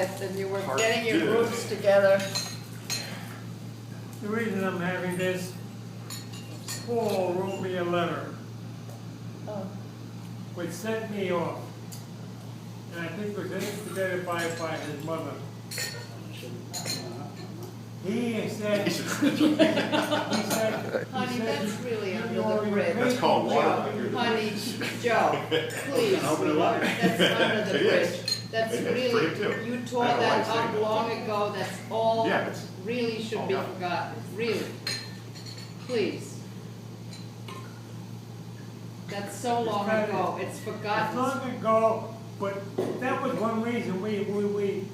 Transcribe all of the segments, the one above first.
Wyeth and you were getting your groups together. The reason I'm having this, Paul wrote me a letter, Oh. which set me off. And I think was instigated by his mother. He said, Honey, that's really under the bridge. That's called water. Honey, Joe, please. That's under the bridge. That's It's really, free too. you tore I don't that like saying up that. long ago. That's all Yeah, it's really should all be gone. forgotten. Really. Please. That's so long ago. It's it's forgotten. long ago, but that was one reason we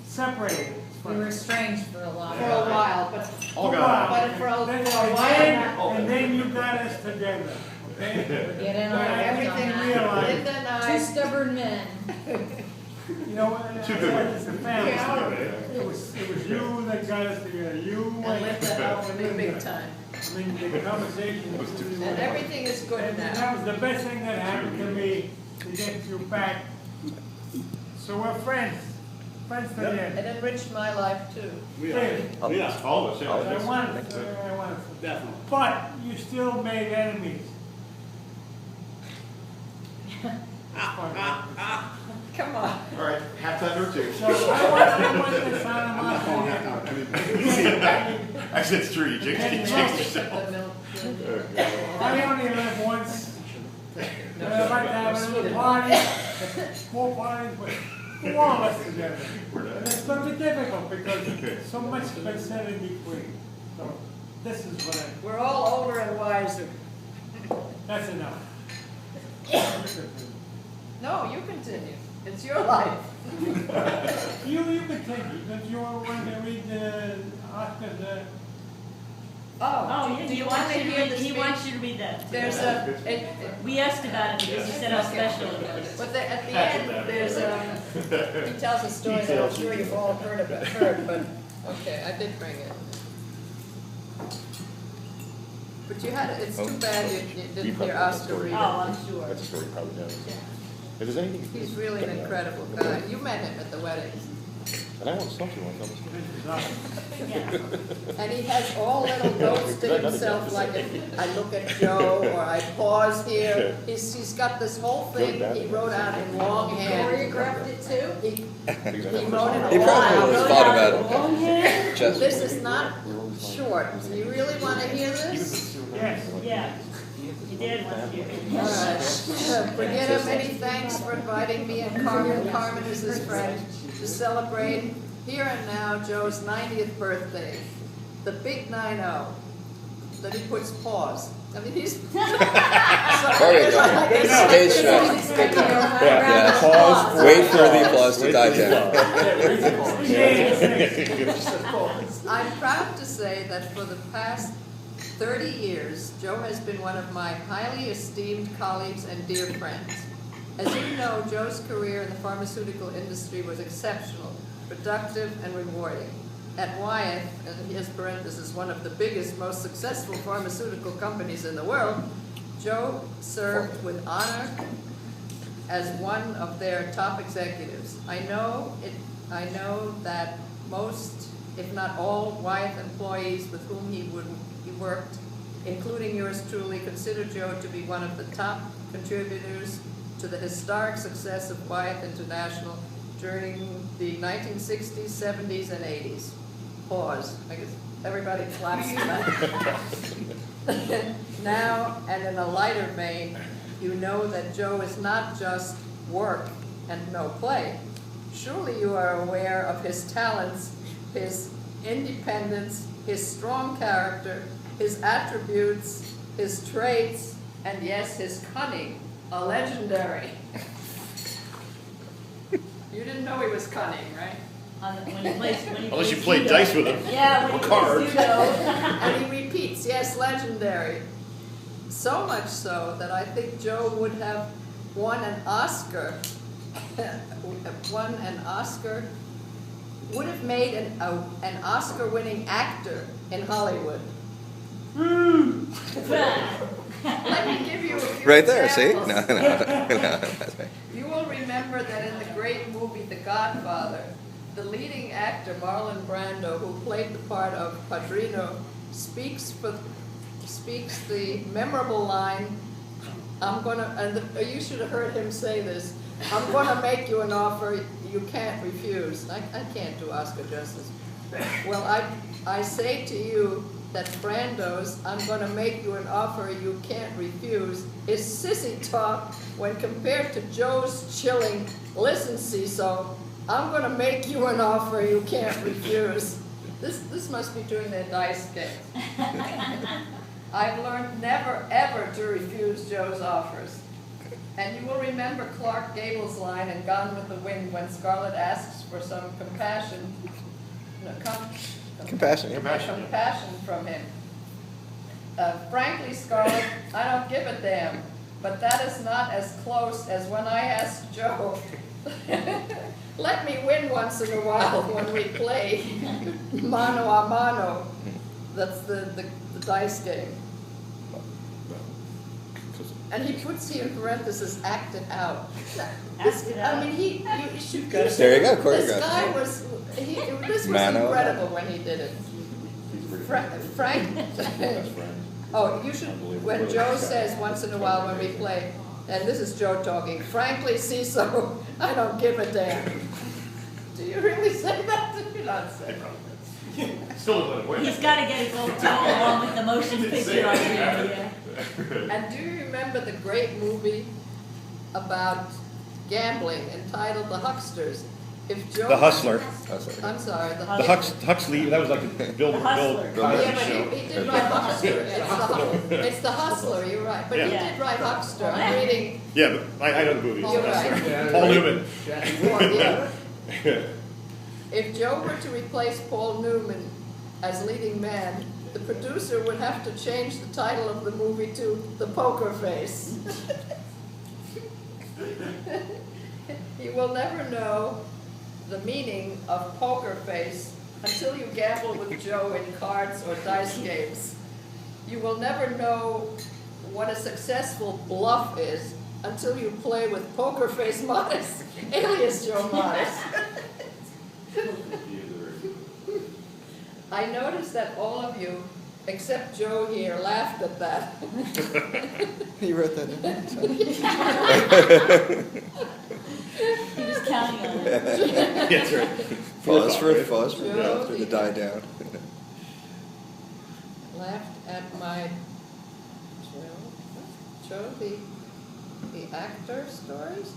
separated. We were estranged for a while. For a while, but All gone. But for a Then- while, and then you got us together, okay? Get in on Everything everything. realized. Linda and Two I, stubborn men. You know, it's Too good. the family. Yeah. It was you that got us together, you and and Linda helped me big time. I mean, the conversation was And everything is good And now. that was the best thing that happened to me, to get you back. So we're friends to the end. It enriched my life too. Really. Yeah, all of us, I yeah. wanted, Definitely. but you still made enemies. Come on. All right, halftime or two. So I want this on Actually, it's true, you jinxed yourself. The milk. I only live once. And I'd like to have a little party, 4 parties, but 4 of us together. And it's going to be difficult because so much has been said in between. So this is what We're all older and wiser. that's enough. No, you continue. It's your life. You continue, because you were one to read the Oscar's, Oh, do you want to hear the he speech? wants you to read that. There's We asked about it because you said how special it was. But at the end, there's he tells a story that I'm sure you've all heard, but, okay, I did bring it. But you had, it's too bad you didn't hear Oscar read Oh, it. I'm sure. That's a story probably knows. If there's anything. He's really an incredible guy. You met him at the wedding. And I want something like that. And he has all little notes to himself, like I look at Joe, or I pause here. He's got this whole thing he wrote out in longhand. Choreographed it too? He wrote it a He probably lot. thought about it. Just This is not short. Do you really want to hear this? yes. Yeah. You did want to. All right. Brigitte, many thanks for inviting me and Carmen. Carmen is his friend, to celebrate here and now Joe's 90th birthday. The big 9-0. Then he puts pause. I mean, he's. There you go. Stage show. Yeah. Pause. Wait for the applause to die down. I'm proud to say that for the past 30 years, Joe has been one of my highly esteemed colleagues and dear friends. As you know, Joe's career in the pharmaceutical industry was exceptional, productive, and rewarding. At Wyeth, and here's parenthesis, one of the biggest, most successful pharmaceutical companies in the world, Joe served with honor as one of their top executives. I know that most, if not all, Wyeth employees with whom he worked, including yours truly, consider Joe to be one of the top contributors to the historic success of Wyeth International during the 1960s, 70s, and 80s. Pause. I guess everybody claps for that. Now, and in a lighter vein, you know that Joe is not just work and no play. Surely you are aware of his talents, his independence, his strong character, his attributes, his traits, and yes, his cunning, a legendary. You didn't know he was cunning, right? Unless you played dice with him. Yeah, when Or he cards. plays Uno. And he repeats, yes, legendary. So much so that I think Joe would have won an Oscar, would have made an Oscar-winning actor in Hollywood. Let me give you a few Right there, see? No, examples. no, no. You will remember that in the great movie The Godfather, the leading actor, Marlon Brando, who played the part of Padrino, speaks the memorable line, I'm gonna, and you should have heard him say this, I'm gonna make you an offer you can't refuse. I can't do Oscar justice. Well, I say to you that Brando's I'm gonna make you an offer you can't refuse is sissy talk when compared to Joe's chilling, listen, Cecil, I'm gonna make you an offer you can't refuse. This must be during their dice game. I've learned never ever to refuse Joe's offers. And you will remember Clark Gable's line in Gone with the Wind when Scarlett asks for some compassion. No, Compassion. Yeah. compassion from him. Frankly, Scarlett, I don't give a damn, but that is not as close as when I asked Joe, let me win once in a while when we play mano a mano. That's the dice game. And he puts here in parentheses, acted out. Acted out. I mean, you should. There you go, This choreographed. guy was, this was Mano. incredible when he did it. Frank, oh, you should, when Joe says once in a while when we play, and this is Joe talking, frankly, Cecil, I don't give a damn. Do you really say that? Do you not say that? Still doesn't win. He's gotta get it all to go along with the motion picture idea, yeah. And do you remember the great movie about gambling entitled The Hucksters? If Joe. The Hustler. Oh, sorry. I'm sorry, the The Huxley, that was like a Bill Hustler. Cosby Yeah, but show. he did write Huckster. It's the Hustler, you're right. But he Yeah. did write Huckster. I'm reading, Yeah, but I know the movie. You're right. Paul Newman. yeah. If Joe were to replace Paul Newman as leading man, the producer would have to change the title of the movie to The Poker Face. You will never know the meaning of poker face until you gamble with Joe in cards or dice games. You will never know what a successful bluff is until you play with Poker Face Modest, alias Joe Modest. I noticed that all of you, except Joe here, laughed at that. He wrote that in. He was counting on it. That's right. Pause for Joe, the die down. Laughed at my Joe the actor stories?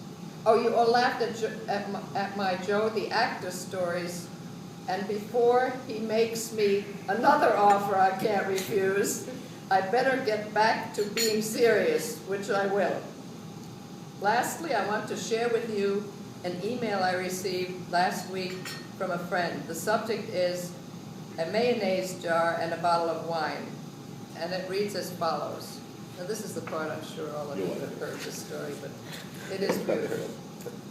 Oh, you all laughed at my Joe the actor stories, and before he makes me another offer I can't refuse, I better get back to being serious, which I will. Lastly, I want to share with you an email I received last week from a friend. The subject is a mayonnaise jar and a bottle of wine, and it reads as follows. Now, this is the part I'm sure all of you have heard this story, but it is beautiful.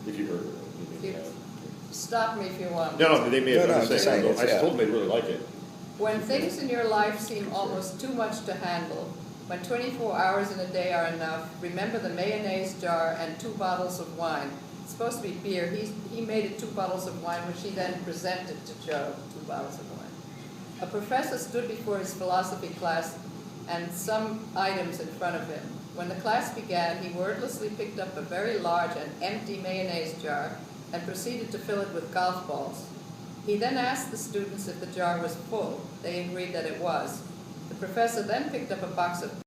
If you heard You- it. Stop me if you want. No, they made it. No, I'm I'm just saying, saying, I yeah. told them they'd really like it. When things in your life seem almost too much to handle, when 24 hours in a day are enough, remember the mayonnaise jar and 2 bottles of wine. It's supposed to be beer. He made it 2 bottles of wine, which he then presented to Joe, 2 bottles of wine. A professor stood before his philosophy class and some items in front of him. When the class began, he wordlessly picked up a very large and empty mayonnaise jar and proceeded to fill it with golf balls. He then asked the students if the jar was full. They agreed that it was. The professor then picked up a box of